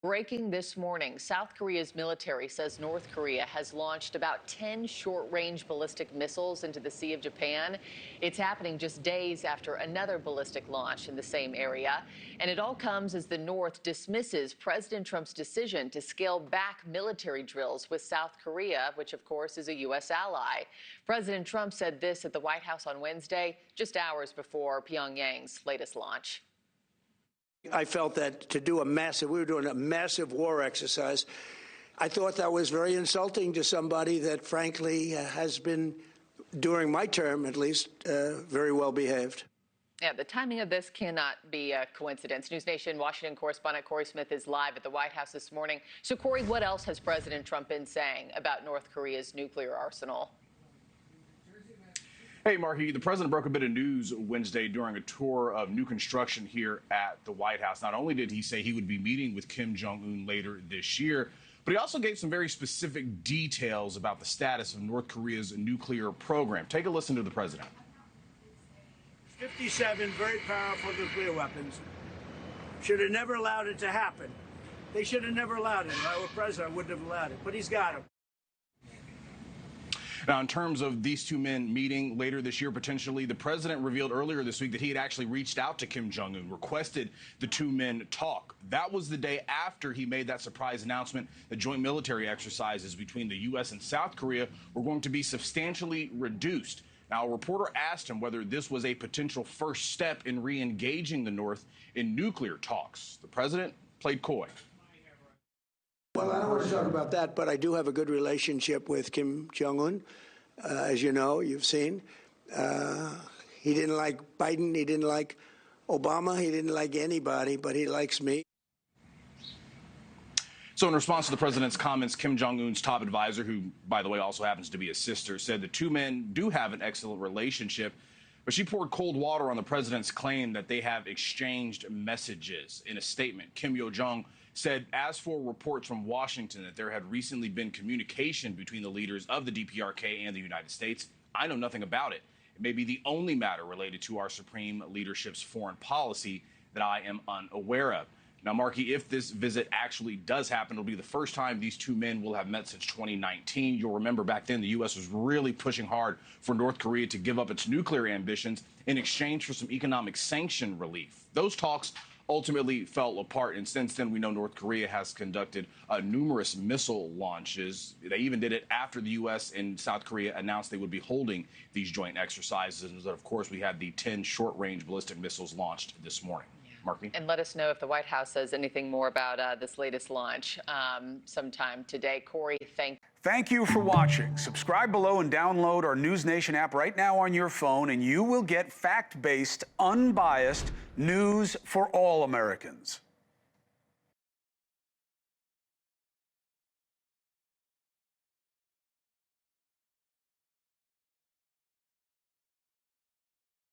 Breaking this morning, South Korea's military says North Korea has launched about 10 short-range ballistic missiles into the Sea of Japan. It's happening just days after another ballistic launch in the same area. And it all comes as the North dismisses President Trump's decision to scale back military drills with South Korea, which of course is a U.S. ally. President Trump said this at the White House on Wednesday, just hours before Pyongyang's latest launch. I felt that we were doing a massive war exercise. I thought that was very insulting to somebody that, frankly, has been, during my term at least, very well behaved. Yeah, the timing of this cannot be a coincidence. NewsNation Washington correspondent Corey Smith is live at the White House this morning. So, Corey, what else has President Trump been saying about North Korea's nuclear arsenal? Hey, Markie, the president broke a bit of news Wednesday during a tour of new construction here at the White House. Not only did he say he would be meeting with Kim Jong-un later this year, but he also gave some very specific details about the status of North Korea's nuclear program. Take a listen to the president. 57 very powerful nuclear weapons. Should have never allowed it to happen. They should have never allowed it. If I were president, I wouldn't have allowed it. But he's got them. Now, in terms of these two men meeting later this year, potentially, the president revealed earlier this week that he had actually reached out to Kim Jong-un, requested the two men talk. That was the day after he made that surprise announcement that joint military exercises between the U.S. and South Korea were going to be substantially reduced. Now, a reporter asked him whether this was a potential first step in re-engaging the North in nuclear talks. The president played coy. Well, I don't want to talk about that, but I do have a good relationship with Kim Jong-un. As you know, you've seen. He didn't like Biden. He didn't like Obama. He didn't like anybody, but he likes me. So in response to the president's comments, Kim Jong-un's top advisor, who, by the way, also happens to be his sister, said the two men do have an excellent relationship. But she poured cold water on the president's claim that they have exchanged messages. In a statement, Kim Yo-jong said, as for reports from Washington that there had recently been communication between the leaders of the DPRK and the United States, I know nothing about it. It may be the only matter related to our supreme leadership's foreign policy that I am unaware of. Now, Markie, if this visit actually does happen, it'll be the first time these two men will have met since 2019. You'll remember back then the U.S. was really pushing hard for North Korea to give up its nuclear ambitions in exchange for some economic sanction relief. Those talks ultimately fell apart, and since then we know North Korea has conducted numerous missile launches. They even did it after the U.S. and South Korea announced they would be holding these joint exercises. And of course, we had the 10 short-range ballistic missiles launched this morning. Markie? And let us know if the White House says anything more about this latest launch sometime today. Corey, Thank you for watching. Subscribe below and download our NewsNation app right now on your phone, and you will get fact-based, unbiased news for all Americans.